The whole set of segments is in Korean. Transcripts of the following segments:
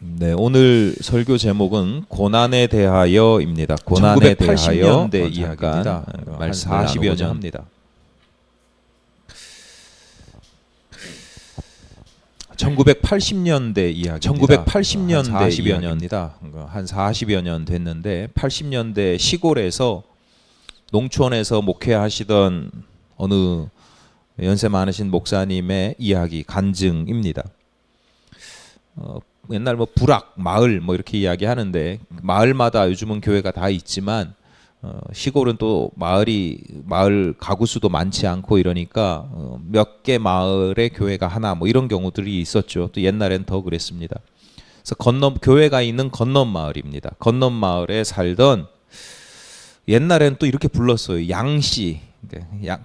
네, 오늘 설교 제목은 고난에 대하여입니다. 고난에 대하여 1980년대 이야기입니다. 말 40여 년 합니다. 1980년대 이야기. 1980년대 40여 년입니다. 한 40여 년 됐는데 80년대 시골에서 농촌에서 목회하시던 어느 연세 많으신 목사님의 이야기 간증입니다. 옛날 뭐 부락, 마을 뭐 이렇게 이야기하는데 마을마다 요즘은 교회가 다 있지만 시골은 또 마을 가구 수도 많지 않고 이러니까 몇 개 마을에 교회가 하나 뭐 이런 경우들이 있었죠. 또 옛날엔 더 그랬습니다. 그래서 교회가 있는 건넌 마을입니다. 건넌 마을에 살던 옛날엔 또 이렇게 불렀어요. 양씨.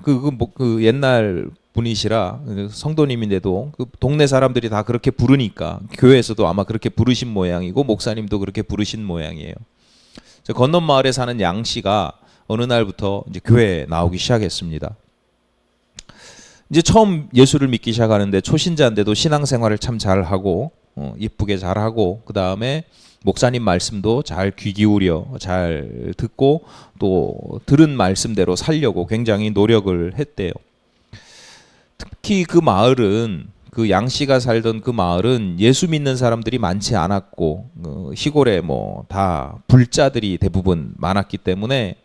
그 옛날 분이시라 성도님인데도 그 동네 사람들이 다 그렇게 부르니까 교회에서도 아마 그렇게 부르신 모양이고 목사님도 그렇게 부르신 모양이에요. 건넌 마을에 사는 양 씨가 어느 날부터 이제 교회에 나오기 시작했습니다. 이제 처음 예수를 믿기 시작하는데 초신자인데도 신앙생활을 참 잘하고 예쁘게 잘하고 그 다음에 목사님 말씀도 잘 귀 기울여 잘 듣고 또 들은 말씀대로 살려고 굉장히 노력을 했대요. 특히 그 마을은 그 양 씨가 살던 그 마을은 예수 믿는 사람들이 많지 않았고 시골에 뭐 다 불자들이 대부분 많았기 때문에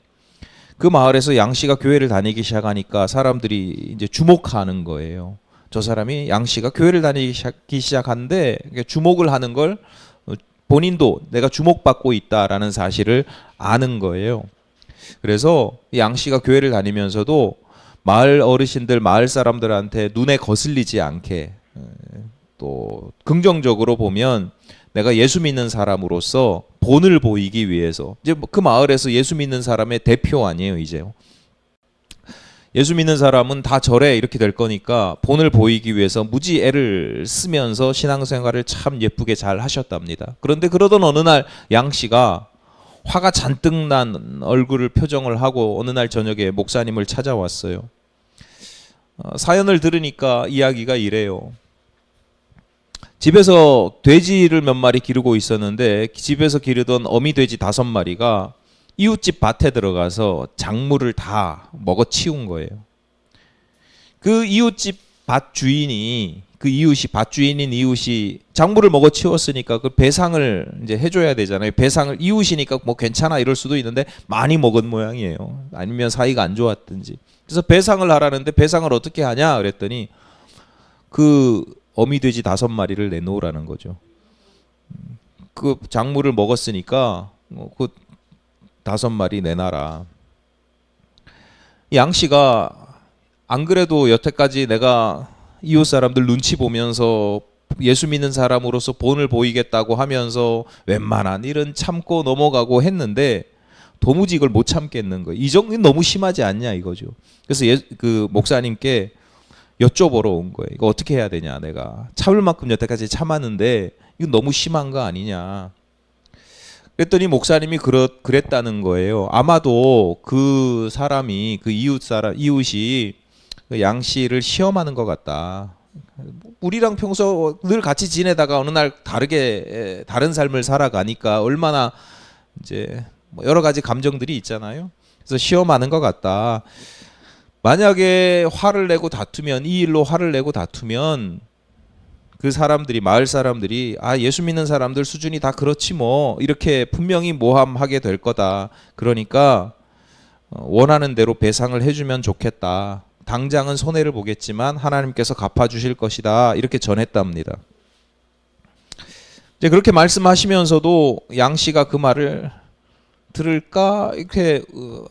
그 마을에서 양 씨가 교회를 다니기 시작하니까 사람들이 이제 주목하는 거예요. 저 사람이 양 씨가 교회를 다니기 시작한데 주목을 하는 걸 본인도 내가 주목받고 있다라는 사실을 아는 거예요. 그래서 양 씨가 교회를 다니면서도 마을 어르신들, 마을 사람들한테 눈에 거슬리지 않게 또 긍정적으로 보면 내가 예수 믿는 사람으로서 본을 보이기 위해서 이제 그 마을에서 예수 믿는 사람의 대표 아니에요, 이제. 예수 믿는 사람은 다 저래 이렇게 될 거니까 본을 보이기 위해서 무지 애를 쓰면서 신앙생활을 참 예쁘게 잘 하셨답니다. 그런데 그러던 어느 날 양 씨가 화가 잔뜩 난 얼굴을 표정을 하고 어느 날 저녁에 목사님을 찾아왔어요. 사연을 들으니까 이야기가 이래요. 집에서 돼지를 몇 마리 기르고 있었는데 집에서 기르던 어미 돼지 5마리가 이웃집 밭에 들어가서 작물을 다 먹어치운 거예요. 그 이웃집 밭 주인인 이웃이 작물을 먹어치웠으니까 그 배상을 이제 해줘야 되잖아요. 배상을 이웃이니까 뭐 괜찮아 이럴 수도 있는데 많이 먹은 모양이에요. 아니면 사이가 안 좋았든지. 그래서 배상을 하라는데 배상을 어떻게 하냐 그랬더니 그 어미 돼지 5마리를 내놓으라는 거죠. 그 작물을 먹었으니까 그 5마리 내놔라. 양 씨가 안 그래도 여태까지 내가 이웃 사람들 눈치 보면서 예수 믿는 사람으로서 본을 보이겠다고 하면서 웬만한 일은 참고 넘어가고 했는데 도무지 이걸 못 참겠는 거예요. 이 정도는 너무 심하지 않냐 이거죠. 그래서 그 목사님께 여쭤보러 온 거예요. 이거 어떻게 해야 되냐, 내가 참을 만큼 여태까지 참았는데 이거 너무 심한 거 아니냐. 그랬더니 목사님이 그랬다는 거예요. 아마도 그 사람이 그 이웃이 그 양 씨를 시험하는 것 같다. 우리랑 평소 늘 같이 지내다가 어느 날 다른 삶을 살아가니까 얼마나 이제 뭐 여러 가지 감정들이 있잖아요. 그래서 시험하는 것 같다. 만약에 이 일로 화를 내고 다투면 그 사람들이 마을 사람들이 예수 믿는 사람들 수준이 다 그렇지 뭐 이렇게 분명히 모함하게 될 거다. 그러니까 원하는 대로 배상을 해주면 좋겠다. 당장은 손해를 보겠지만 하나님께서 갚아주실 것이다. 이렇게 전했답니다. 이제 그렇게 말씀하시면서도 양 씨가 그 말을 들을까 이렇게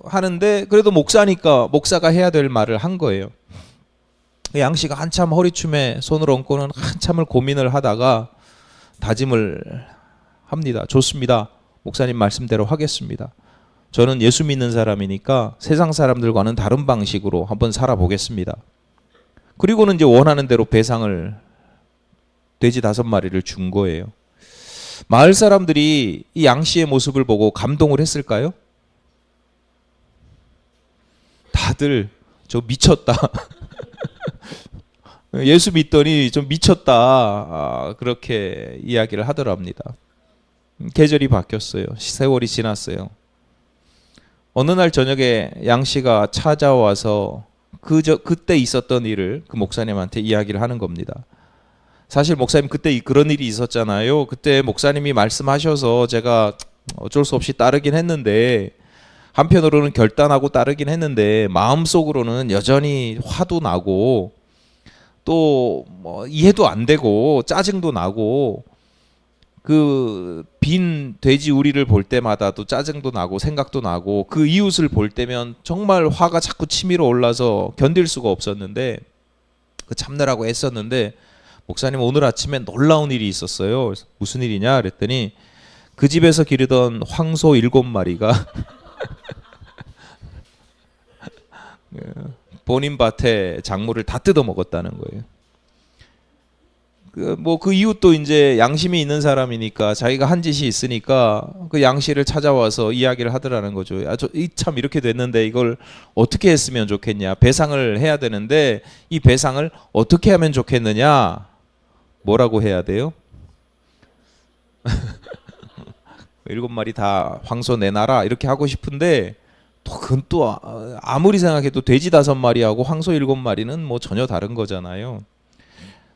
하는데 그래도 목사니까 목사가 해야 될 말을 한 거예요. 양 씨가 한참 허리춤에 손을 얹고는 한참을 고민을 하다가 다짐을 합니다. 좋습니다. 목사님 말씀대로 하겠습니다. 저는 예수 믿는 사람이니까 세상 사람들과는 다른 방식으로 한번 살아보겠습니다. 그리고는 이제 원하는 대로 배상을 돼지 5마리를 준 거예요. 마을 사람들이 이 양 씨의 모습을 보고 감동을 했을까요? 다들 저 미쳤다. 예수 믿더니 좀 미쳤다. 그렇게 이야기를 하더랍니다. 계절이 바뀌었어요. 세월이 지났어요. 어느 날 저녁에 양 씨가 찾아와서 그때 있었던 일을 그 목사님한테 이야기를 하는 겁니다. 사실 목사님 그때 그런 일이 있었잖아요. 그때 목사님이 말씀하셔서 제가 어쩔 수 없이 따르긴 했는데, 한편으로는 결단하고 따르긴 했는데 마음속으로는 여전히 화도 나고 또 뭐 이해도 안 되고 짜증도 나고, 그 빈 돼지 우리를 볼 때마다도 짜증도 나고 생각도 나고, 그 이웃을 볼 때면 정말 화가 자꾸 치밀어 올라서 견딜 수가 없었는데, 그 참느라고 애썼는데 목사님 오늘 아침에 놀라운 일이 있었어요. 그래서 무슨 일이냐 그랬더니 그 집에서 기르던 황소 7마리가 본인 밭에 작물을 다 뜯어 먹었다는 거예요. 그 이웃도 이제 양심이 있는 사람이니까 자기가 한 짓이 있으니까 그 양 씨를 찾아와서 이야기를 하더라는 거죠. 참 이렇게 됐는데 이걸 어떻게 했으면 좋겠냐. 배상을 해야 되는데 이 배상을 어떻게 하면 좋겠느냐. 뭐라고 해야 돼요? 7마리 다 황소 내놔라 이렇게 하고 싶은데, 그건 또 아무리 생각해도 돼지 5마리하고 황소 7마리는 뭐 전혀 다른 거잖아요.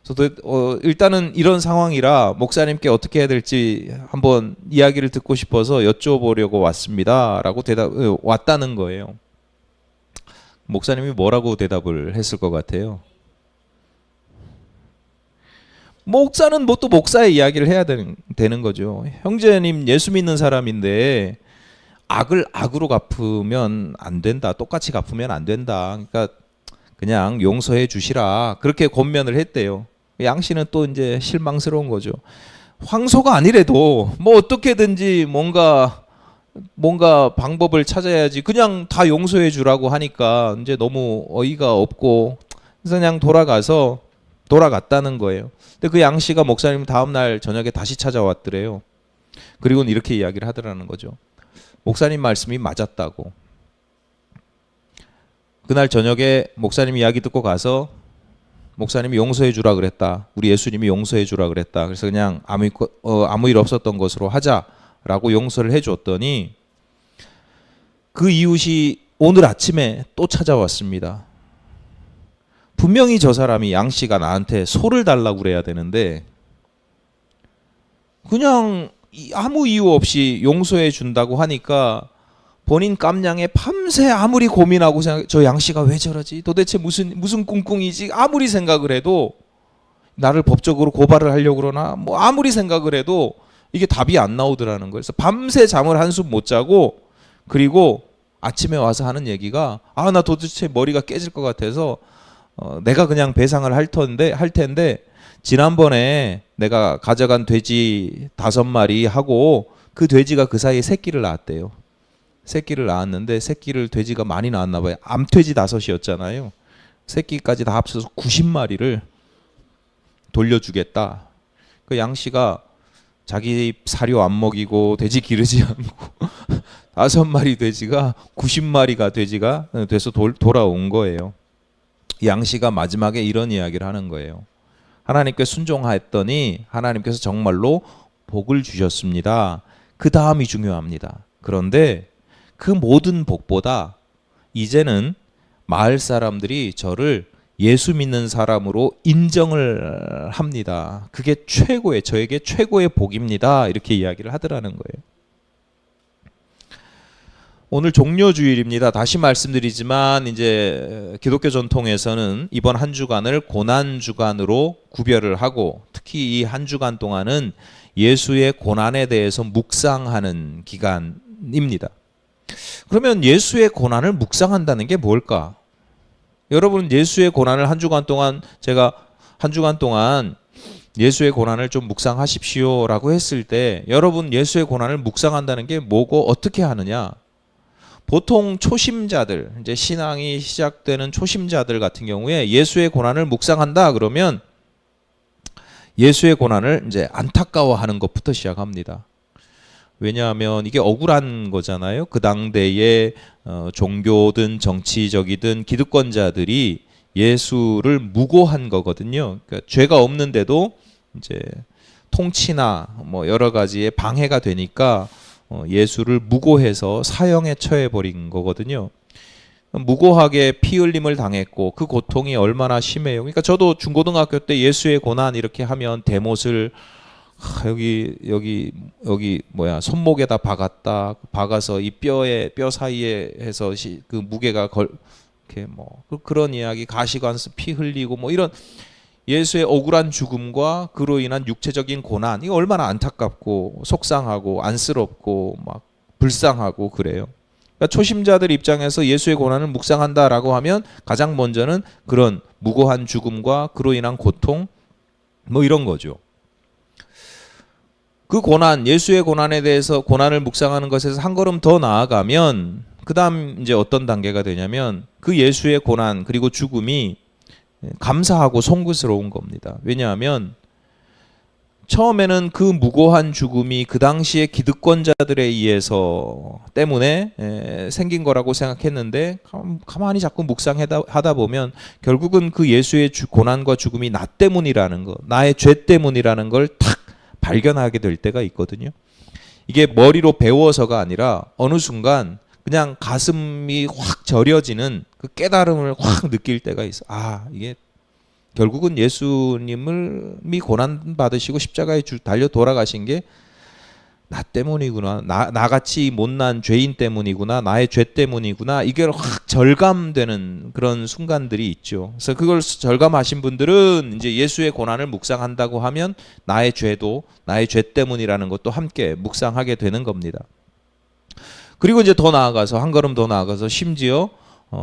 그래서 일단은 이런 상황이라 목사님께 어떻게 해야 될지 한번 이야기를 듣고 싶어서 여쭤보려고 왔습니다라고 왔다는 거예요. 목사님이 뭐라고 대답을 했을 것 같아요? 목사는 뭐 또 목사의 이야기를 해야 되는 거죠. 형제님 예수 믿는 사람인데 악을 악으로 갚으면 안 된다. 똑같이 갚으면 안 된다. 그러니까 그냥 용서해 주시라. 그렇게 권면을 했대요. 양 씨는 또 이제 실망스러운 거죠. 황소가 아니래도 뭐 어떻게든지 뭔가 방법을 찾아야지 그냥 다 용서해 주라고 하니까 이제 너무 어이가 없고, 그래서 그냥 돌아갔다는 거예요. 근데 그 양 씨가 목사님 다음 날 저녁에 다시 찾아왔더래요. 그리고는 이렇게 이야기를 하더라는 거죠. 목사님 말씀이 맞았다고. 그날 저녁에 목사님 이야기 듣고 가서 목사님이 용서해 주라 그랬다. 우리 예수님이 용서해 주라 그랬다. 그래서 그냥 아무 일 없었던 것으로 하자라고 용서를 해 줬더니 그 이웃이 오늘 아침에 또 찾아왔습니다. 분명히 저 사람이 양 씨가 나한테 소를 달라고 그래야 되는데 그냥 아무 이유 없이 용서해 준다고 하니까 본인 깜냥에 밤새 아무리 고민하고 저 양 씨가 왜 저러지? 도대체 무슨 꿍꿍이지? 아무리 생각을 해도 나를 법적으로 고발을 하려고 그러나 뭐 아무리 생각을 해도 이게 답이 안 나오더라는 거예요. 그래서 밤새 잠을 한숨 못 자고, 그리고 아침에 와서 하는 얘기가 나 도대체 머리가 깨질 것 같아서 내가 그냥 배상을 할 텐데 지난번에 내가 가져간 돼지 5마리 하고 그 돼지가 그 사이에 새끼를 낳았대요. 새끼를 낳았는데 돼지가 많이 낳았나 봐요. 암돼지 5이었잖아요. 새끼까지 다 합쳐서 90마리를 돌려주겠다. 그 양 씨가 자기 사료 안 먹이고 돼지 기르지 않고 5마리 돼지가 90마리가 돼지가 돼서 돌아온 거예요. 양 씨가 마지막에 이런 이야기를 하는 거예요. 하나님께 순종했더니 하나님께서 정말로 복을 주셨습니다. 그 다음이 중요합니다. 그런데 그 모든 복보다 이제는 마을 사람들이 저를 예수 믿는 사람으로 인정을 합니다. 그게 저에게 최고의 복입니다. 이렇게 이야기를 하더라는 거예요. 오늘 종료주일입니다. 다시 말씀드리지만 이제 기독교 전통에서는 이번 한 주간을 고난 주간으로 구별을 하고, 특히 이 한 주간 동안은 예수의 고난에 대해서 묵상하는 기간입니다. 그러면 예수의 고난을 묵상한다는 게 뭘까? 여러분, 예수의 고난을 한 주간 동안 제가 한 주간 동안 예수의 고난을 좀 묵상하십시오라고 했을 때, 여러분 예수의 고난을 묵상한다는 게 뭐고 어떻게 하느냐? 보통 초심자들, 이제 신앙이 시작되는 초심자들 같은 경우에 예수의 고난을 묵상한다 그러면 예수의 고난을 이제 안타까워하는 것부터 시작합니다. 왜냐하면 이게 억울한 거잖아요. 그 당대의 종교든 정치적이든 기득권자들이 예수를 무고한 거거든요. 그러니까 죄가 없는데도 이제 통치나 뭐 여러 가지에 방해가 되니까 예수를 무고해서 사형에 처해 버린 거거든요. 무고하게 피 흘림을 당했고 그 고통이 얼마나 심해요. 그러니까 저도 중고등학교 때 예수의 고난 이렇게 하면 대못을 여기 손목에다 박았다. 박아서 이 뼈 사이에 해서 그 무게가 이렇게 뭐 그런 이야기, 가시관스 피 흘리고 뭐 이런 예수의 억울한 죽음과 그로 인한 육체적인 고난, 이거 얼마나 안타깝고 속상하고 안쓰럽고 막 불쌍하고 그래요. 그러니까 초심자들 입장에서 예수의 고난을 묵상한다라고 하면 가장 먼저는 그런 무고한 죽음과 그로 인한 고통 뭐 이런 거죠. 그 고난, 예수의 고난에 대해서 고난을 묵상하는 것에서 한 걸음 더 나아가면 그다음 이제 어떤 단계가 되냐면 그 예수의 고난 그리고 죽음이 감사하고 송구스러운 겁니다. 왜냐하면 처음에는 그 무고한 죽음이 그 당시의 기득권자들에 의해서 때문에 생긴 거라고 생각했는데 가만히 자꾸 묵상하다 보면 결국은 그 예수의 고난과 죽음이 나 때문이라는 거, 나의 죄 때문이라는 걸 탁 발견하게 될 때가 있거든요. 이게 머리로 배워서가 아니라 어느 순간 그냥 가슴이 확 저려지는 그 깨달음을 확 느낄 때가 있어. 아, 이게 결국은 예수님이 고난 받으시고 십자가에 달려 돌아가신 게 나 때문이구나. 나같이 못난 죄인 때문이구나. 나의 죄 때문이구나. 이게 확 절감되는 그런 순간들이 있죠. 그래서 그걸 절감하신 분들은 이제 예수의 고난을 묵상한다고 하면 나의 죄도 나의 죄 때문이라는 것도 함께 묵상하게 되는 겁니다. 그리고 이제 더 나아가서 한 걸음 더 나아가서 심지어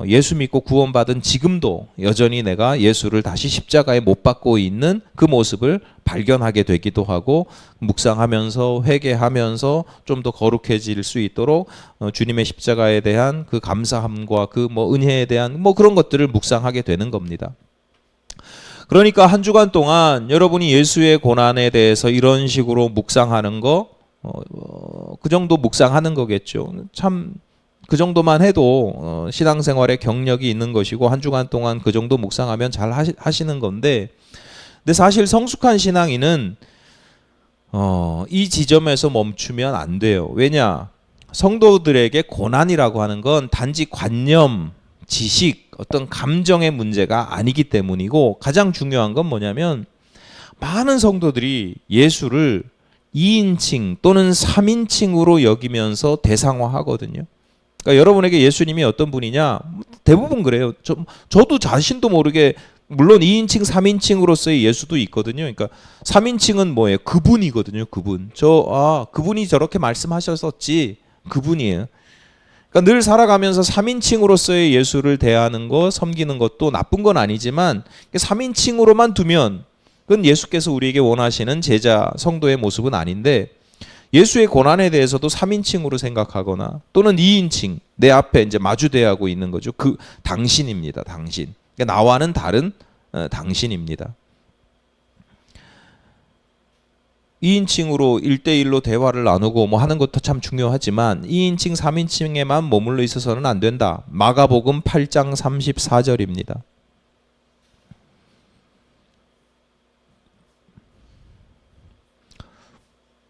예수 믿고 구원받은 지금도 여전히 내가 예수를 다시 십자가에 못 박고 있는 그 모습을 발견하게 되기도 하고 묵상하면서 회개하면서 좀 더 거룩해질 수 있도록 주님의 십자가에 대한 그 감사함과 그 뭐 은혜에 대한 뭐 그런 것들을 묵상하게 되는 겁니다. 그러니까 한 주간 동안 여러분이 예수의 고난에 대해서 이런 식으로 묵상하는 거 그 정도 묵상하는 거겠죠. 참 그 정도만 해도 신앙생활에 경력이 있는 것이고 한 주간 동안 그 정도 묵상하면 잘 하시는 건데, 근데 사실 성숙한 신앙인은 이 지점에서 멈추면 안 돼요. 왜냐? 성도들에게 고난이라고 하는 건 단지 관념, 지식, 어떤 감정의 문제가 아니기 때문이고, 가장 중요한 건 뭐냐면 많은 성도들이 예수를 2인칭 또는 3인칭으로 여기면서 대상화하거든요. 그러니까 여러분에게 예수님이 어떤 분이냐? 대부분 그래요. 저도 자신도 모르게 물론 2인칭, 3인칭으로서의 예수도 있거든요. 그러니까 3인칭은 뭐예요? 그분이거든요. 그분. 그분이 저렇게 말씀하셨었지. 그분이에요. 그러니까 늘 살아가면서 3인칭으로서의 예수를 대하는 것, 섬기는 것도 나쁜 건 아니지만 3인칭으로만 두면 그건 예수께서 우리에게 원하시는 제자, 성도의 모습은 아닌데, 예수의 고난에 대해서도 3인칭으로 생각하거나 또는 2인칭, 내 앞에 이제 마주대하고 있는 거죠. 그 당신입니다. 당신. 그러니까 나와는 다른 당신입니다. 2인칭으로 1대1로 대화를 나누고 뭐 하는 것도 참 중요하지만 2인칭, 3인칭에만 머물러 있어서는 안 된다. 마가복음 8장 34절입니다.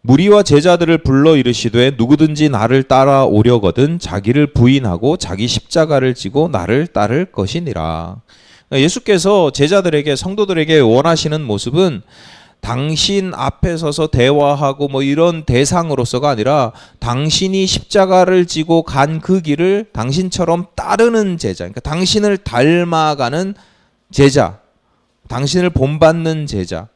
무리와 제자들을 불러 이르시되 누구든지 나를 따라오려거든 자기를 부인하고 자기 십자가를 지고 나를 따를 것이니라. 예수께서 제자들에게, 성도들에게 원하시는 모습은 당신 앞에 서서 대화하고 뭐 이런 대상으로서가 아니라 당신이 십자가를 지고 간 그 길을 당신처럼 따르는 제자, 그러니까 당신을 닮아가는 제자, 당신을 본받는 제자.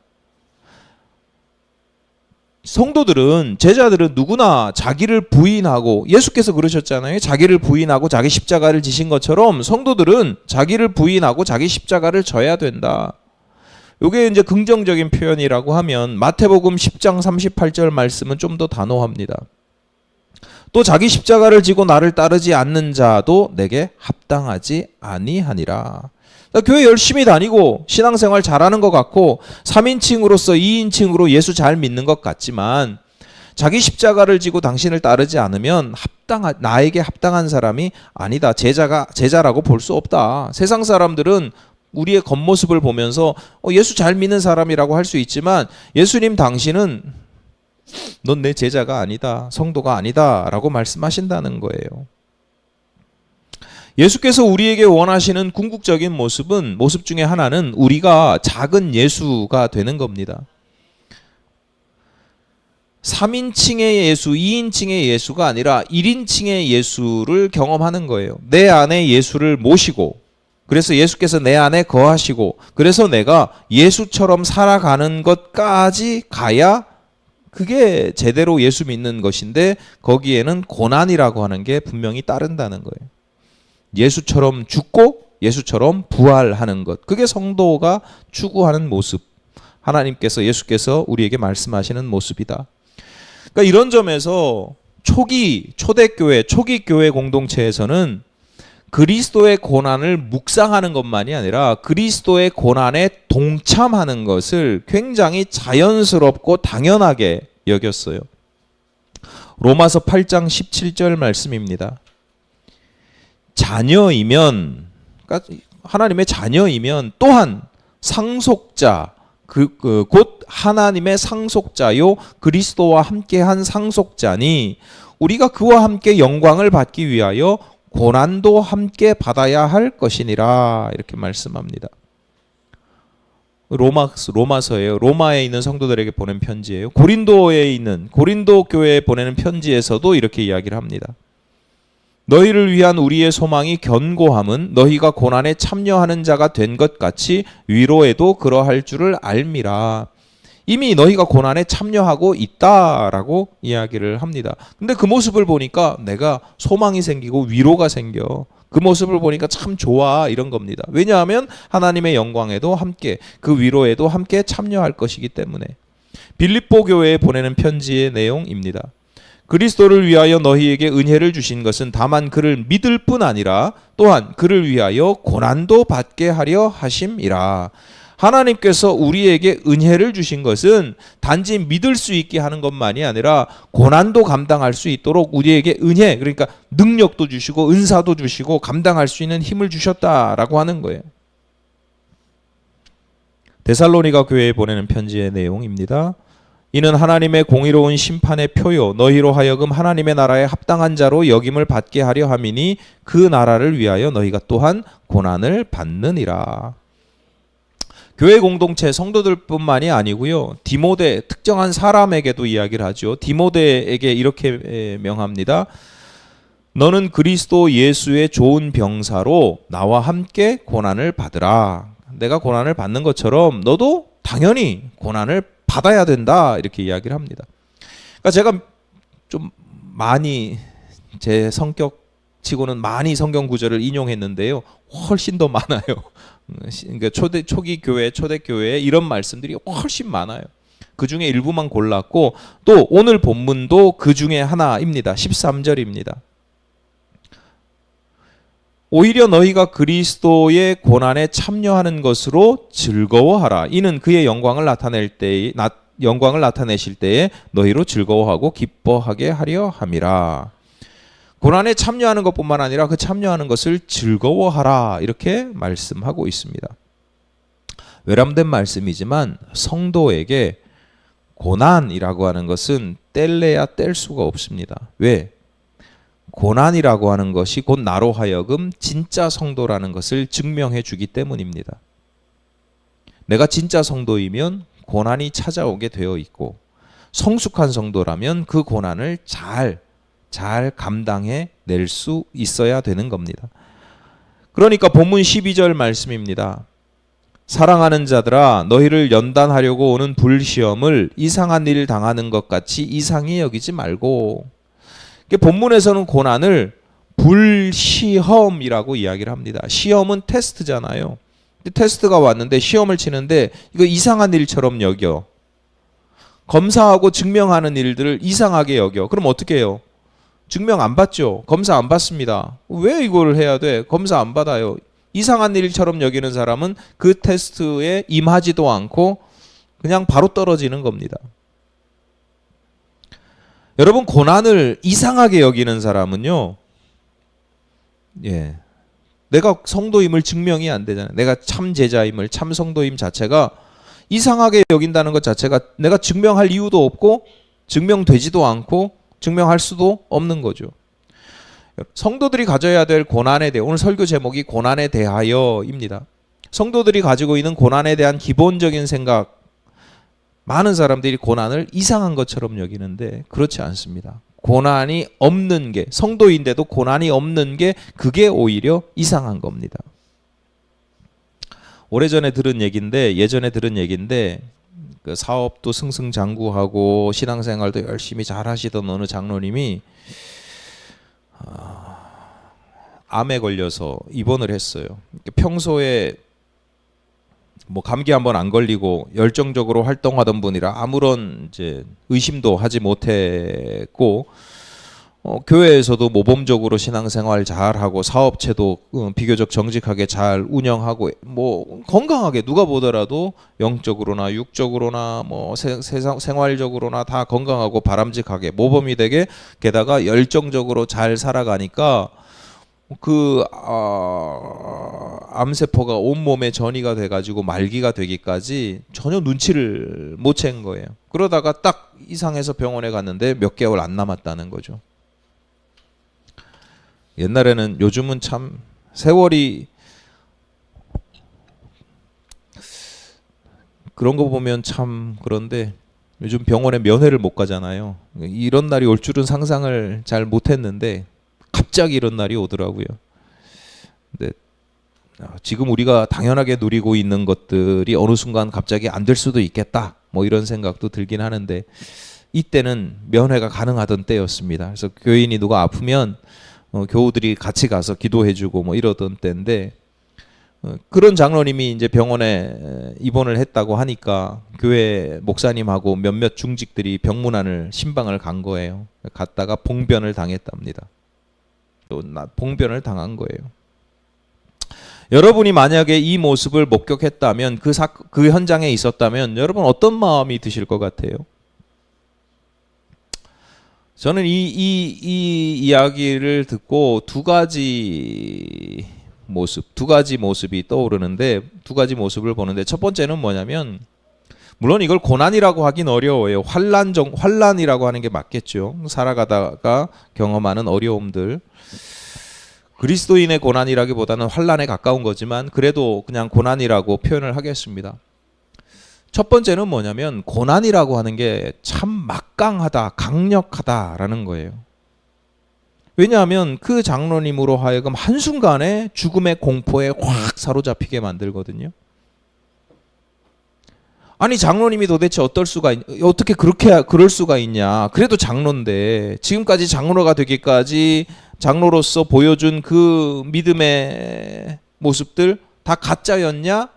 성도들은, 제자들은 누구나 자기를 부인하고, 예수께서 그러셨잖아요. 자기를 부인하고 자기 십자가를 지신 것처럼 성도들은 자기를 부인하고 자기 십자가를 져야 된다. 이게 이제 긍정적인 표현이라고 하면 마태복음 10장 38절 말씀은 좀 더 단호합니다. 또 자기 십자가를 지고 나를 따르지 않는 자도 내게 합당하지 아니하니라. 나 교회 열심히 다니고 신앙생활 잘하는 것 같고 3인칭으로서 2인칭으로 예수 잘 믿는 것 같지만 자기 십자가를 지고 당신을 따르지 않으면 나에게 합당한 사람이 아니다. 제자라고 볼 수 없다. 세상 사람들은 우리의 겉모습을 보면서 예수 잘 믿는 사람이라고 할 수 있지만 예수님 당신은 넌 내 제자가 아니다. 성도가 아니다. 라고 말씀하신다는 거예요. 예수께서 우리에게 원하시는 궁극적인 모습 중에 하나는 우리가 작은 예수가 되는 겁니다. 3인칭의 예수, 2인칭의 예수가 아니라 1인칭의 예수를 경험하는 거예요. 내 안에 예수를 모시고, 그래서 예수께서 내 안에 거하시고, 그래서 내가 예수처럼 살아가는 것까지 가야 그게 제대로 예수 믿는 것인데, 거기에는 고난이라고 하는 게 분명히 따른다는 거예요. 예수처럼 죽고 예수처럼 부활하는 것, 그게 성도가 추구하는 모습, 하나님께서 예수께서 우리에게 말씀하시는 모습이다. 그러니까 이런 점에서 초대교회, 초기 교회 공동체에서는 그리스도의 고난을 묵상하는 것만이 아니라 그리스도의 고난에 동참하는 것을 굉장히 자연스럽고 당연하게 여겼어요. 로마서 8장 17절 말씀입니다. 자녀이면, 그러니까 하나님의 자녀이면 또한 상속자, 곧 하나님의 상속자요 그리스도와 함께한 상속자니 우리가 그와 함께 영광을 받기 위하여 고난도 함께 받아야 할 것이니라, 이렇게 말씀합니다. 로마서예요. 로마에 있는 성도들에게 보낸 편지예요. 고린도에 있는 고린도 교회에 보내는 편지에서도 이렇게 이야기를 합니다. 너희를 위한 우리의 소망이 견고함은 너희가 고난에 참여하는 자가 된 것 같이 위로에도 그러할 줄을 알미라. 이미 너희가 고난에 참여하고 있다라고 이야기를 합니다. 근데 그 모습을 보니까 내가 소망이 생기고 위로가 생겨. 그 모습을 보니까 참 좋아, 이런 겁니다. 왜냐하면 하나님의 영광에도 함께, 그 위로에도 함께 참여할 것이기 때문에. 빌립보 교회에 보내는 편지의 내용입니다. 그리스도를 위하여 너희에게 은혜를 주신 것은 다만 그를 믿을 뿐 아니라 또한 그를 위하여 고난도 받게 하려 하심이라. 하나님께서 우리에게 은혜를 주신 것은 단지 믿을 수 있게 하는 것만이 아니라 고난도 감당할 수 있도록 우리에게 은혜, 그러니까 능력도 주시고 은사도 주시고 감당할 수 있는 힘을 주셨다라고 하는 거예요. 데살로니가 교회에 보내는 편지의 내용입니다. 이는 하나님의 공의로운 심판의 표요 너희로 하여금 하나님의 나라에 합당한 자로 여김을 받게 하려 함이니 그 나라를 위하여 너희가 또한 고난을 받느니라. 교회 공동체 성도들뿐만이 아니고요. 디모데, 특정한 사람에게도 이야기를 하죠. 디모데에게 이렇게 명합니다. 너는 그리스도 예수의 좋은 병사로 나와 함께 고난을 받으라. 내가 고난을 받는 것처럼 너도 당연히 고난을 받아야 된다, 이렇게 이야기를 합니다. 그러니까 제가 좀 많이 제 성격치고는 많이 성경 구절을 인용했는데요. 훨씬 더 많아요. 그러니까 초기 교회, 초대교회에 이런 말씀들이 훨씬 많아요. 그 중에 일부만 골랐고 또 오늘 본문도 그 중에 하나입니다. 13절입니다. 오히려 너희가 그리스도의 고난에 참여하는 것으로 즐거워하라. 이는 그의 영광을 나타내실 때에 너희로 즐거워하고 기뻐하게 하려 함이라. 고난에 참여하는 것뿐만 아니라 그 참여하는 것을 즐거워하라, 이렇게 말씀하고 있습니다. 외람된 말씀이지만 성도에게 고난이라고 하는 것은 뗄래야 뗄 수가 없습니다. 왜? 고난이라고 하는 것이 곧 나로 하여금 진짜 성도라는 것을 증명해 주기 때문입니다. 내가 진짜 성도이면 고난이 찾아오게 되어 있고 성숙한 성도라면 그 고난을 잘 감당해 낼 수 있어야 되는 겁니다. 그러니까 본문 12절 말씀입니다. 사랑하는 자들아 너희를 연단하려고 오는 불시험을 이상한 일 당하는 것 같이 이상히 여기지 말고. 본문에서는 고난을 불시험이라고 이야기를 합니다. 시험은 테스트잖아요. 테스트가 왔는데 시험을 치는데 이거 이상한 일처럼 여겨. 검사하고 증명하는 일들을 이상하게 여겨. 그럼 어떻게 해요? 증명 안 받죠. 검사 안 받습니다. 왜 이걸 해야 돼? 검사 안 받아요. 이상한 일처럼 여기는 사람은 그 테스트에 임하지도 않고 그냥 바로 떨어지는 겁니다. 여러분, 고난을 이상하게 여기는 사람은요, 내가 성도임을 증명이 안 되잖아요. 내가 참 제자임을, 참 성도임 자체가 이상하게 여긴다는 것 자체가 내가 증명할 이유도 없고 증명되지도 않고 증명할 수도 없는 거죠. 성도들이 가져야 될 고난에 대해, 오늘 설교 제목이 고난에 대하여입니다. 성도들이 가지고 있는 고난에 대한 기본적인 생각, 많은 사람들이 고난을 이상한 것처럼 여기는데 그렇지 않습니다. 고난이 없는 게, 성도인데도 고난이 없는 게 그게 오히려 이상한 겁니다. 오래전에 들은 얘기인데, 예전에 들은 얘기인데, 그 사업도 승승장구하고 신앙생활도 열심히 잘 하시던 어느 장로님이 암에 걸려서 입원을 했어요. 평소에 뭐 감기 한번 안 걸리고 열정적으로 활동하던 분이라 아무런 이제 의심도 하지 못했고, 교회에서도 모범적으로 신앙생활 잘하고 사업체도 비교적 정직하게 잘 운영하고 뭐 건강하게 누가 보더라도 영적으로나 육적으로나 뭐 세상 생활적으로나 다 건강하고 바람직하게 모범이 되게, 게다가 열정적으로 잘 살아가니까 그 암세포가 온몸에 전이가 돼가지고 말기가 되기까지 전혀 눈치를 못 챈 거예요. 그러다가 딱 이상해서 병원에 갔는데 몇 개월 안 남았다는 거죠. 옛날에는, 요즘은 참 세월이, 그런 거 보면 참 그런데 요즘 병원에 면회를 못 가잖아요. 이런 날이 올 줄은 상상을 잘 못했는데 갑자기 이런 날이 오더라고요. 근데 지금 우리가 당연하게 누리고 있는 것들이 어느 순간 갑자기 안 될 수도 있겠다, 뭐 이런 생각도 들긴 하는데, 이때는 면회가 가능하던 때였습니다. 그래서 교인이 누가 아프면 교우들이 같이 가서 기도해주고 뭐 이러던 때인데, 그런 장로님이 이제 병원에 입원을 했다고 하니까 교회 목사님하고 몇몇 중직들이 병문안을 신방을 간 거예요. 갔다가 봉변을 당했답니다. 또 봉변을 당한 거예요. 여러분이 만약에 이 모습을 목격했다면, 그 현장에 있었다면 여러분 어떤 마음이 드실 것 같아요? 저는 이 이야기를 듣고 두 가지 모습이 떠오르는데, 두 가지 모습을 보는데, 첫 번째는 뭐냐면, 물론 이걸 고난이라고 하긴 어려워요. 환난이라고 하는 게 맞겠죠. 살아가다가 경험하는 어려움들. 그리스도인의 고난이라기보다는 환난에 가까운 거지만 그래도 그냥 고난이라고 표현을 하겠습니다. 첫 번째는 뭐냐면, 고난이라고 하는 게 참 막강하다, 강력하다라는 거예요. 왜냐하면 그 장로님으로 하여금 한순간에 죽음의 공포에 확 사로잡히게 만들거든요. 아니, 장로님이 도대체 어떻게 그럴 수가 있냐. 그래도 장로인데, 지금까지 장로가 되기까지 장로로서 보여준 그 믿음의 모습들 다 가짜였냐?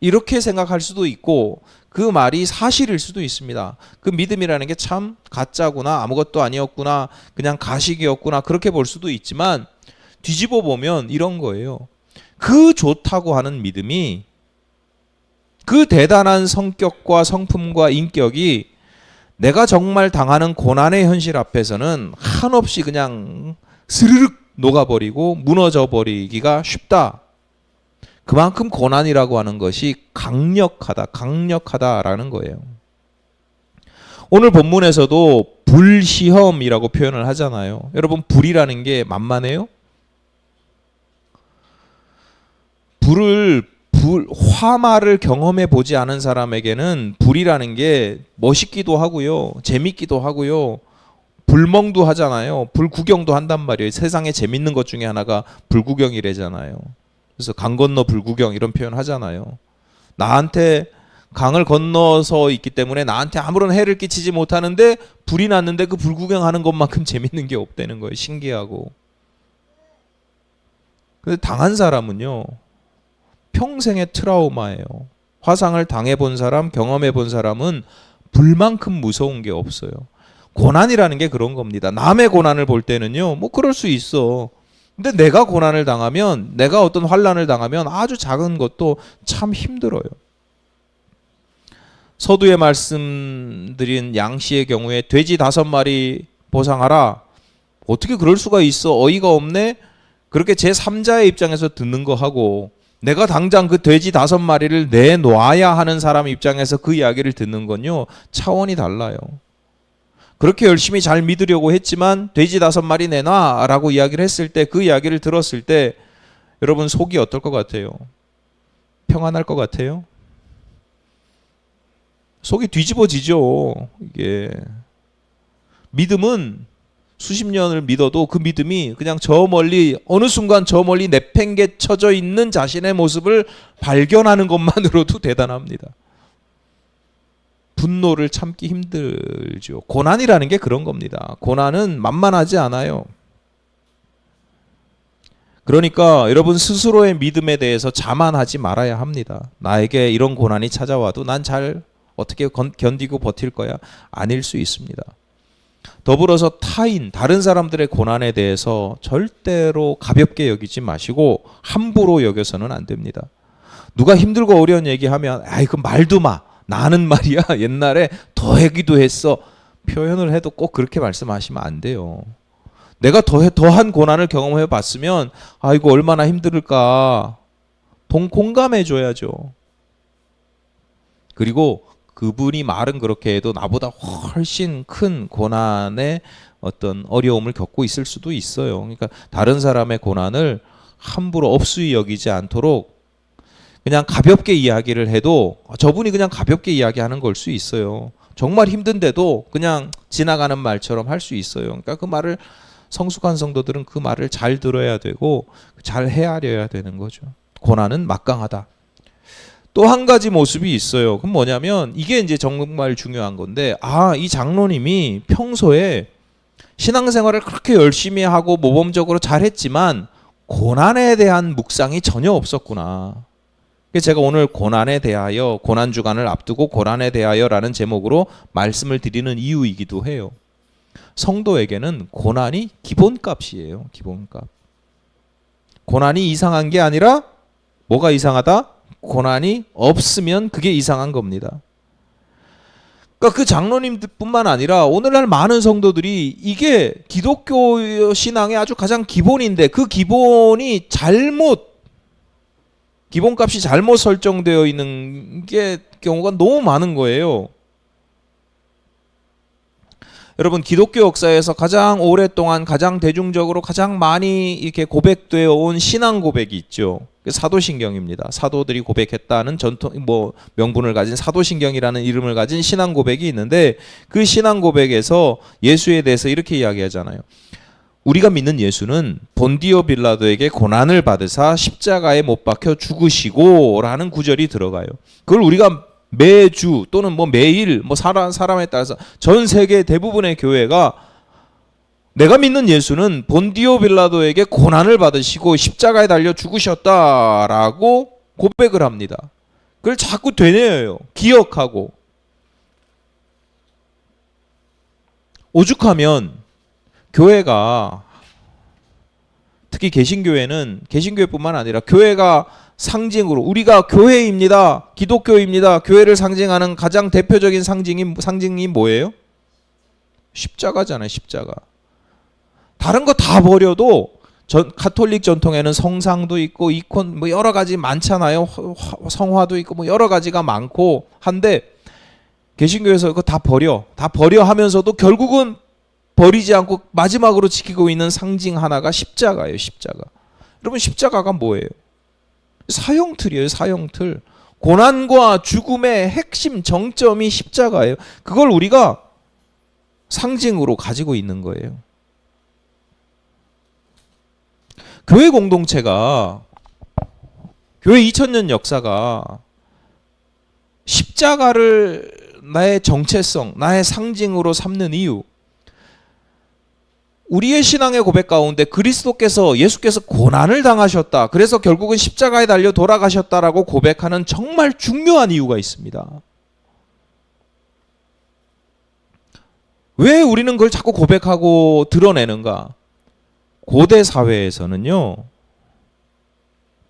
이렇게 생각할 수도 있고, 그 말이 사실일 수도 있습니다. 그 믿음이라는 게 참 가짜구나, 아무것도 아니었구나, 그냥 가식이었구나, 그렇게 볼 수도 있지만, 뒤집어 보면 이런 거예요. 그 좋다고 하는 믿음이, 그 대단한 성격과 성품과 인격이 내가 정말 당하는 고난의 현실 앞에서는 한없이 그냥 스르륵 녹아버리고 무너져 버리기가 쉽다. 그만큼 고난이라고 하는 것이 강력하다라는 거예요. 오늘 본문에서도 불시험이라고 표현을 하잖아요. 여러분, 불이라는 게 만만해요? 화마를 경험해 보지 않은 사람에게는 불이라는 게 멋있기도 하고요, 재밌기도 하고요, 불멍도 하잖아요. 불구경도 한단 말이에요. 세상에 재밌는 것 중에 하나가 불구경이래잖아요. 그래서 강 건너 불구경 이런 표현 하잖아요. 나한테 강을 건너서 있기 때문에 나한테 아무런 해를 끼치지 못하는데 불이 났는데 그 불구경하는 것만큼 재밌는 게 없다는 거예요. 신기하고. 근데 당한 사람은요, 평생의 트라우마예요. 화상을 당해본 사람, 경험해본 사람은 불만큼 무서운 게 없어요. 고난이라는 게 그런 겁니다. 남의 고난을 볼 때는요, 뭐 그럴 수 있어. 근데 내가 고난을 당하면, 내가 어떤 환난을 당하면 아주 작은 것도 참 힘들어요. 서두에 말씀드린 양씨의 경우에 돼지 5마리 보상하라. 어떻게 그럴 수가 있어? 어이가 없네? 그렇게 제3자의 입장에서 듣는 거 하고, 내가 당장 그 돼지 5마리를 내놔야 하는 사람 입장에서 그 이야기를 듣는 건요, 차원이 달라요. 그렇게 열심히 잘 믿으려고 했지만 돼지 5마리 내놔 라고 이야기를 했을 때, 그 이야기를 들었을 때 여러분 속이 어떨 것 같아요? 평안할 것 같아요? 속이 뒤집어지죠. 이게 믿음은 수십 년을 믿어도 그 믿음이 그냥 저 멀리, 어느 순간 저 멀리 내팽개쳐져 있는 자신의 모습을 발견하는 것만으로도 대단합니다. 분노를 참기 힘들죠. 고난이라는 게 그런 겁니다. 고난은 만만하지 않아요. 그러니까 여러분 스스로의 믿음에 대해서 자만하지 말아야 합니다. 나에게 이런 고난이 찾아와도 난 잘 어떻게 견디고 버틸 거야? 아닐 수 있습니다. 더불어서 타인, 다른 사람들의 고난에 대해서 절대로 가볍게 여기지 마시고 함부로 여겨서는 안 됩니다. 누가 힘들고 어려운 얘기하면 아이 그 말도 마. 나는 말이야 옛날에 더 하기도 했어. 표현을 해도 꼭 그렇게 말씀하시면 안 돼요. 내가 더한 고난을 경험해 봤으면 아이고 얼마나 힘들까. 공감해 줘야죠. 그리고 그분이 말은 그렇게 해도 나보다 훨씬 큰 고난의 어떤 어려움을 겪고 있을 수도 있어요. 그러니까 다른 사람의 고난을 함부로 업수히 여기지 않도록 그냥 가볍게 이야기를 해도 저분이 그냥 가볍게 이야기하는 걸 수 있어요. 정말 힘든데도 그냥 지나가는 말처럼 할 수 있어요. 그러니까 그 말을 성숙한 성도들은 그 말을 잘 들어야 되고 잘 헤아려야 되는 거죠. 고난은 막강하다. 또 한 가지 모습이 있어요. 그럼 뭐냐면 이게 이제 정말 중요한 건데, 이 장로님이 평소에 신앙생활을 그렇게 열심히 하고 모범적으로 잘했지만 고난에 대한 묵상이 전혀 없었구나. 그래서 제가 오늘 고난에 대하여, 고난 주간을 앞두고 고난에 대하여라는 제목으로 말씀을 드리는 이유이기도 해요. 성도에게는 고난이 기본값이에요. 기본값. 고난이 이상한 게 아니라 뭐가 이상하다? 고난이 없으면 그게 이상한 겁니다. 그러니까 그 장로님뿐만 아니라 오늘날 많은 성도들이 이게 기독교 신앙의 아주 가장 기본인데 그 기본이 기본값이 잘못 설정되어 있는 게 경우가 너무 많은 거예요. 여러분 기독교 역사에서 가장 오랫동안 가장 대중적으로 가장 많이 이렇게 고백되어 온 신앙 고백이 있죠. 사도신경입니다. 사도들이 고백했다는 전통 명분을 가진 사도신경이라는 이름을 가진 신앙 고백이 있는데 그 신앙 고백에서 예수에 대해서 이렇게 이야기하잖아요. 우리가 믿는 예수는 본디오 빌라도에게 고난을 받으사 십자가에 못 박혀 죽으시고 라는 구절이 들어가요. 그걸 우리가 매주 또는 매일 사람에 따라서 전 세계 대부분의 교회가 내가 믿는 예수는 본디오 빌라도에게 고난을 받으시고 십자가에 달려 죽으셨다라고 고백을 합니다. 그걸 자꾸 되뇌어요. 기억하고. 오죽하면 교회가, 특히 개신교회뿐만 아니라 교회가 상징으로 우리가 교회입니다. 기독교입니다. 교회를 상징하는 가장 대표적인 상징이 뭐예요? 십자가잖아요. 십자가. 다른 거 다 버려도 가톨릭 전통에는 성상도 있고 이콘 여러 가지 많잖아요. 성화도 있고 여러 가지가 많고 한데 개신교에서 그거 다 버려 하면서도 결국은 버리지 않고 마지막으로 지키고 있는 상징 하나가 십자가예요. 십자가. 여러분 십자가가 뭐예요? 사형틀이에요. 사형틀. 고난과 죽음의 핵심 정점이 십자가예요. 그걸 우리가 상징으로 가지고 있는 거예요. 교회 공동체가, 교회 2000년 역사가 십자가를 나의 정체성, 나의 상징으로 삼는 이유, 우리의 신앙의 고백 가운데 예수께서 고난을 당하셨다. 그래서 결국은 십자가에 달려 돌아가셨다라고 고백하는 정말 중요한 이유가 있습니다. 왜 우리는 그걸 자꾸 고백하고 드러내는가? 고대 사회에서는요,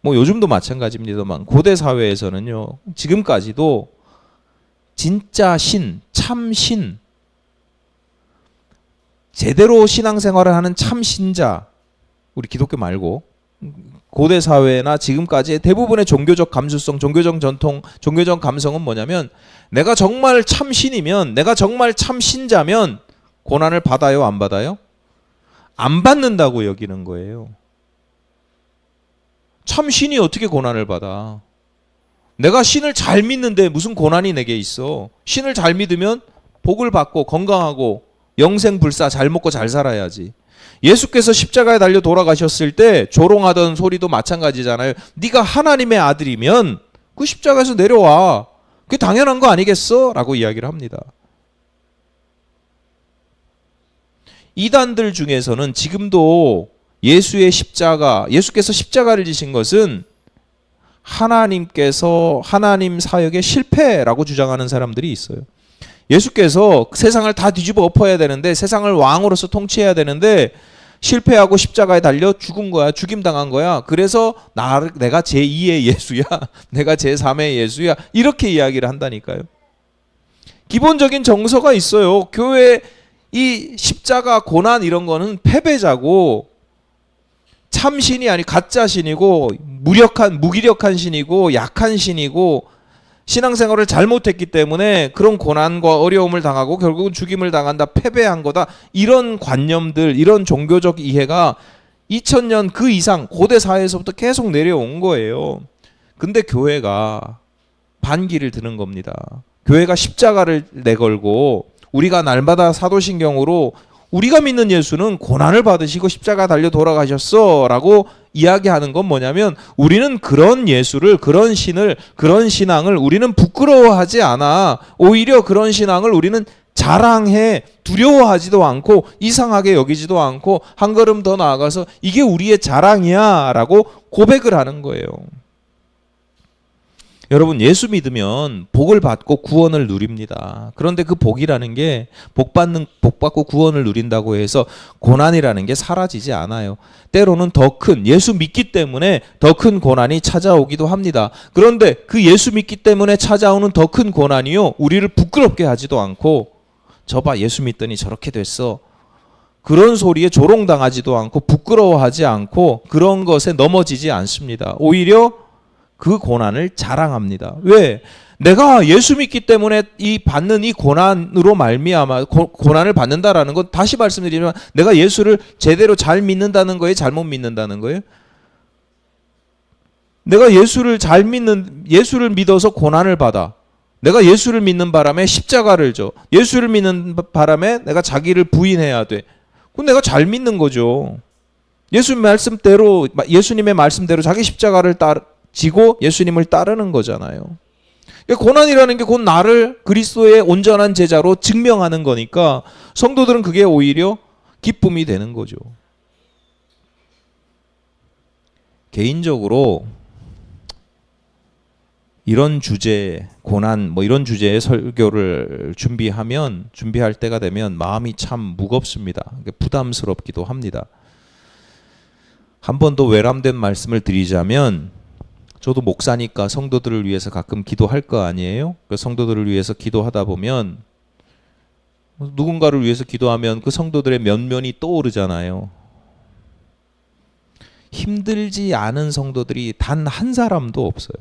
뭐 요즘도 마찬가지입니다만 고대 사회에서는요, 지금까지도 진짜 신, 참신, 제대로 신앙생활을 하는 참신자, 우리 기독교 말고 고대 사회나 지금까지의 대부분의 종교적 감수성, 종교적 전통, 종교적 감성은 뭐냐면 내가 정말 참신이면, 내가 정말 참신자면 고난을 받아요, 안 받아요? 안 받는다고 여기는 거예요. 참신이 어떻게 고난을 받아? 내가 신을 잘 믿는데 무슨 고난이 내게 있어? 신을 잘 믿으면 복을 받고 건강하고 영생불사 잘 먹고 잘 살아야지. 예수께서 십자가에 달려 돌아가셨을 때 조롱하던 소리도 마찬가지잖아요. 네가 하나님의 아들이면 그 십자가에서 내려와. 그게 당연한 거 아니겠어? 라고 이야기를 합니다. 이단들 중에서는 지금도 예수의 십자가, 예수께서 십자가를 지신 것은 하나님께서 하나님 사역의 실패라고 주장하는 사람들이 있어요. 예수께서 세상을 다 뒤집어 엎어야 되는데, 세상을 왕으로서 통치해야 되는데 실패하고 십자가에 달려 죽은 거야. 죽임당한 거야. 그래서 내가 제2의 예수야. 내가 제3의 예수야. 이렇게 이야기를 한다니까요. 기본적인 정서가 있어요. 교회 이 십자가 고난 이런 거는 패배자고 참신이 아니 가짜 신이고 무기력한 신이고 약한 신이고 신앙생활을 잘못했기 때문에 그런 고난과 어려움을 당하고 결국은 죽임을 당한다, 패배한 거다, 이런 관념들, 이런 종교적 이해가 2000년 그 이상 고대 사회에서부터 계속 내려온 거예요. 근데 교회가 반기를 드는 겁니다. 교회가 십자가를 내걸고 우리가 날마다 사도신경으로 우리가 믿는 예수는 고난을 받으시고 십자가 달려 돌아가셨어 라고 이야기하는 건 뭐냐면, 우리는 그런 예수를, 그런 신을, 그런 신앙을 우리는 부끄러워하지 않아. 오히려 그런 신앙을 우리는 자랑해. 두려워하지도 않고 이상하게 여기지도 않고 한 걸음 더 나아가서 이게 우리의 자랑이야 라고 고백을 하는 거예요. 여러분, 예수 믿으면 복을 받고 구원을 누립니다. 그런데 그 복이라는 게 복 받고 구원을 누린다고 해서 고난이라는 게 사라지지 않아요. 때로는 더 큰, 예수 믿기 때문에 더 큰 고난이 찾아오기도 합니다. 그런데 그 예수 믿기 때문에 찾아오는 더 큰 고난이요, 우리를 부끄럽게 하지도 않고 저봐 예수 믿더니 저렇게 됐어, 그런 소리에 조롱당하지도 않고 부끄러워하지 않고 그런 것에 넘어지지 않습니다. 오히려 그 고난을 자랑합니다. 왜? 내가 예수 믿기 때문에 받는 이 고난으로 말미암아 고난을 받는다라는 건, 다시 말씀드리지만 내가 예수를 제대로 잘 믿는다는 거예요, 잘못 믿는다는 거예요? 내가 예수를 믿어서 고난을 받아. 내가 예수를 믿는 바람에 십자가를 져. 예수를 믿는 바람에 내가 자기를 부인해야 돼. 그건 내가 잘 믿는 거죠. 예수님의 말씀대로 자기 십자가를 지고 예수님을 따르는 거잖아요. 고난이라는 게 곧 나를 그리스도의 온전한 제자로 증명하는 거니까 성도들은 그게 오히려 기쁨이 되는 거죠. 개인적으로 이런 주제, 고난 이런 주제의 설교를 준비할 때가 되면 마음이 참 무겁습니다. 부담스럽기도 합니다. 한 번 더 외람된 말씀을 드리자면, 저도 목사니까 성도들을 위해서 가끔 기도할 거 아니에요? 그 성도들을 위해서 기도하다 보면 누군가를 위해서 기도하면 그 성도들의 면면이 떠오르잖아요. 힘들지 않은 성도들이 단 한 사람도 없어요.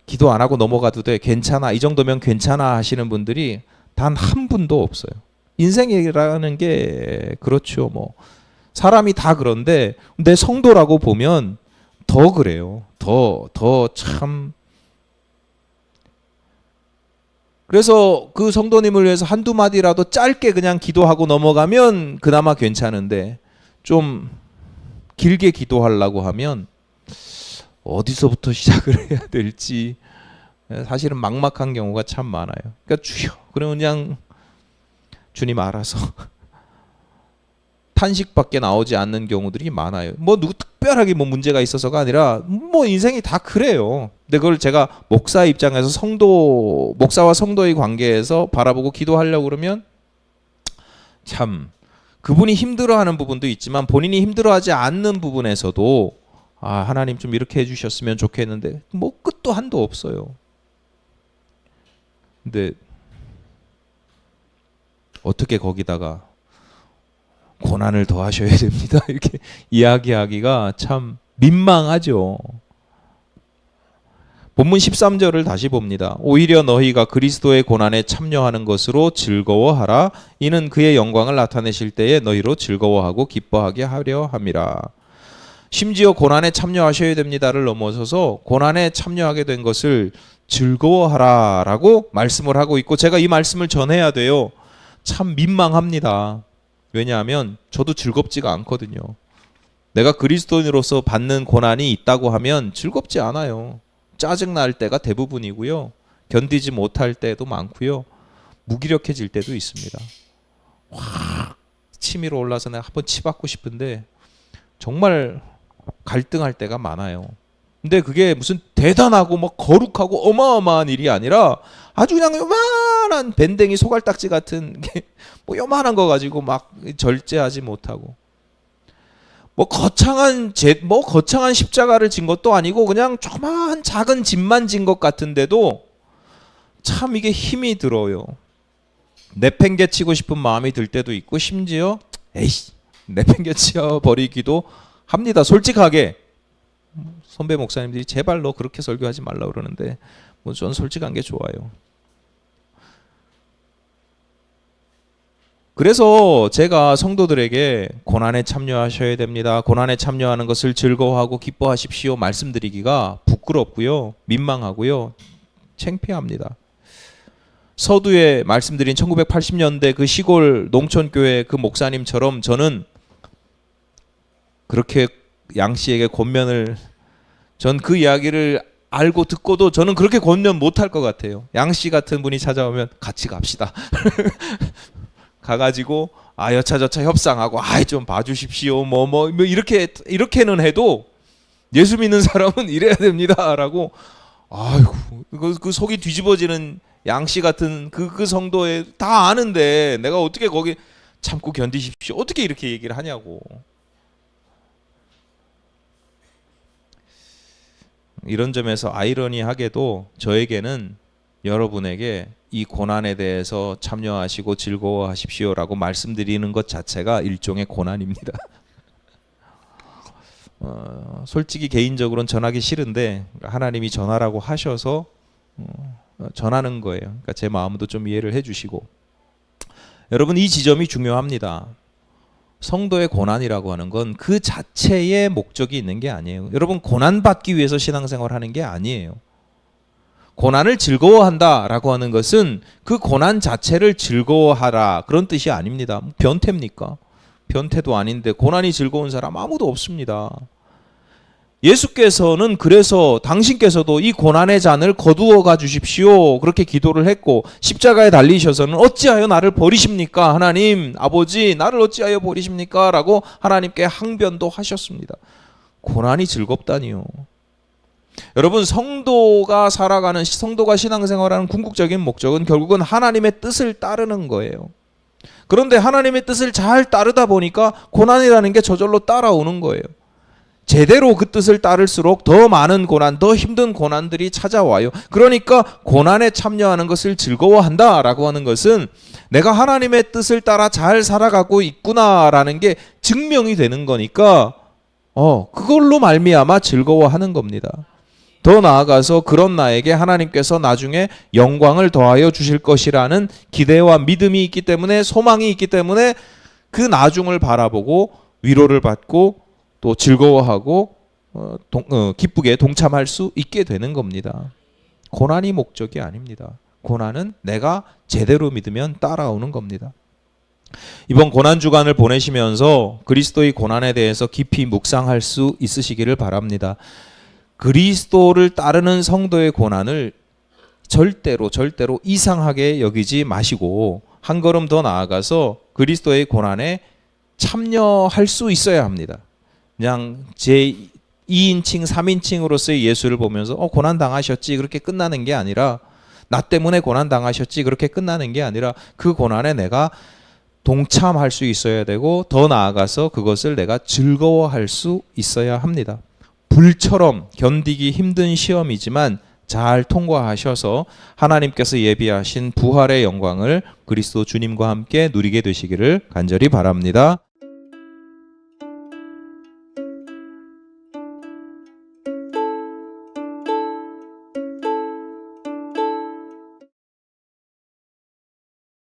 기도 안 하고 넘어가도 돼, 괜찮아, 이 정도면 괜찮아 하시는 분들이 단 한 분도 없어요. 인생이라는 게 그렇죠. 사람이 다 그런데 내 성도라고 보면 더 그래요. 더 참. 그래서 그 성도님을 위해서 한두 마디라도 짧게 그냥 기도하고 넘어가면 그나마 괜찮은데, 좀 길게 기도하려고 하면 어디서부터 시작을 해야 될지 사실은 막막한 경우가 참 많아요. 그러니까 주여, 그러면 그냥 주님 알아서 탄식밖에 나오지 않는 경우들이 많아요. 누구 특별하게 문제가 있어서가 아니라 인생이 다 그래요. 근데 그걸 제가 목사 입장에서 목사와 성도의 관계에서 바라보고 기도하려고 그러면 참 그분이 힘들어하는 부분도 있지만 본인이 힘들어하지 않는 부분에서도 하나님 좀 이렇게 해주셨으면 좋겠는데 뭐 끝도 한도 없어요. 근데 어떻게 거기다가 고난을 더하셔야 됩니다 이렇게 이야기하기가 참 민망하죠. 본문 13절을 다시 봅니다. 오히려 너희가 그리스도의 고난에 참여하는 것으로 즐거워하라. 이는 그의 영광을 나타내실 때에 너희로 즐거워하고 기뻐하게 하려 함이라. 심지어 고난에 참여하셔야 됩니다를 넘어서서 고난에 참여하게 된 것을 즐거워하라 라고 말씀을 하고 있고, 제가 이 말씀을 전해야 돼요. 참 민망합니다. 왜냐하면 저도 즐겁지가 않거든요. 내가 그리스도인으로서 받는 고난이 있다고 하면 즐겁지 않아요. 짜증날 때가 대부분이고요. 견디지 못할 때도 많고요. 무기력해질 때도 있습니다. 확 치밀어 올라서 내가 한번 치받고 싶은데 정말 갈등할 때가 많아요. 근데 그게 무슨 대단하고 막 거룩하고 어마어마한 일이 아니라 아주 그냥 요만한 밴댕이 소갈딱지 같은 게 뭐 요만한 거 가지고 막 절제하지 못하고 뭐 거창한 십자가를 진 것도 아니고 그냥 조그마한 작은 짐만 진 것 같은데도 참 이게 힘이 들어요. 내팽개치고 싶은 마음이 들 때도 있고 심지어 내팽개쳐 버리기도 합니다. 솔직하게 선배 목사님들이 제발 너 그렇게 설교하지 말라 그러는데 뭐 전 솔직한 게 좋아요. 그래서 제가 성도들에게 고난에 참여하셔야 됩니다. 고난에 참여하는 것을 즐거워하고 기뻐하십시오 말씀드리기가 부끄럽고요. 민망하고요. 창피합니다. 서두에 말씀드린 1980년대 그 시골 농촌교회 그 목사님처럼 저는 그렇게 양 씨에게 권면을, 전 그 이야기를 알고 듣고도 저는 그렇게 권면 못할 것 같아요. 양 씨 같은 분이 찾아오면 같이 갑시다. 가가지고 여차저차 협상하고 좀 봐주십시오 뭐 이렇게는 해도 예수 믿는 사람은 이래야 됩니다라고 그 속이 뒤집어지는 양씨 같은 그 성도에 다 아는데 내가 어떻게 거기 참고 견디십시오 어떻게 이렇게 얘기를 하냐고. 이런 점에서 아이러니하게도 저에게는 여러분에게 이 고난에 대해서 참여하시고 즐거워하십시오라고 말씀드리는 것 자체가 일종의 고난입니다. 솔직히 개인적으로는 전하기 싫은데 하나님이 전하라고 하셔서 전하는 거예요. 그러니까 제 마음도 좀 이해를 해주시고, 여러분 이 지점이 중요합니다. 성도의 고난이라고 하는 건 그 자체의 목적이 있는 게 아니에요. 여러분 고난받기 위해서 신앙생활하는 게 아니에요. 고난을 즐거워한다라고 하는 것은 그 고난 자체를 즐거워하라 그런 뜻이 아닙니다. 변태입니까? 변태도 아닌데 고난이 즐거운 사람 아무도 없습니다. 예수께서는 그래서 당신께서도 이 고난의 잔을 거두어 가 주십시오 그렇게 기도를 했고, 십자가에 달리셔서는 어찌하여 나를 버리십니까? 하나님 아버지 나를 어찌하여 버리십니까? 라고 하나님께 항변도 하셨습니다. 고난이 즐겁다니요. 여러분 성도가 신앙생활하는 궁극적인 목적은 결국은 하나님의 뜻을 따르는 거예요. 그런데 하나님의 뜻을 잘 따르다 보니까 고난이라는 게 저절로 따라오는 거예요. 제대로 그 뜻을 따를수록 더 많은 고난, 더 힘든 고난들이 찾아와요. 그러니까 고난에 참여하는 것을 즐거워한다라고 하는 것은 내가 하나님의 뜻을 따라 잘 살아가고 있구나라는 게 증명이 되는 거니까 그걸로 말미암아 즐거워하는 겁니다. 더 나아가서 그런 나에게 하나님께서 나중에 영광을 더하여 주실 것이라는 기대와 믿음이 있기 때문에, 소망이 있기 때문에 그 나중을 바라보고 위로를 받고 또 즐거워하고 기쁘게 동참할 수 있게 되는 겁니다. 고난이 목적이 아닙니다. 고난은 내가 제대로 믿으면 따라오는 겁니다. 이번 고난주간을 보내시면서 그리스도의 고난에 대해서 깊이 묵상할 수 있으시기를 바랍니다. 그리스도를 따르는 성도의 고난을 절대로 이상하게 여기지 마시고 한 걸음 더 나아가서 그리스도의 고난에 참여할 수 있어야 합니다. 그냥 제 2인칭, 3인칭으로서의 예수를 보면서 고난 당하셨지 그렇게 끝나는 게 아니라, 나 때문에 고난 당하셨지 그렇게 끝나는 게 아니라 그 고난에 내가 동참할 수 있어야 되고 더 나아가서 그것을 내가 즐거워할 수 있어야 합니다. 불처럼 견디기 힘든 시험이지만 잘 통과하셔서 하나님께서 예비하신 부활의 영광을 그리스도 주님과 함께 누리게 되시기를 간절히 바랍니다.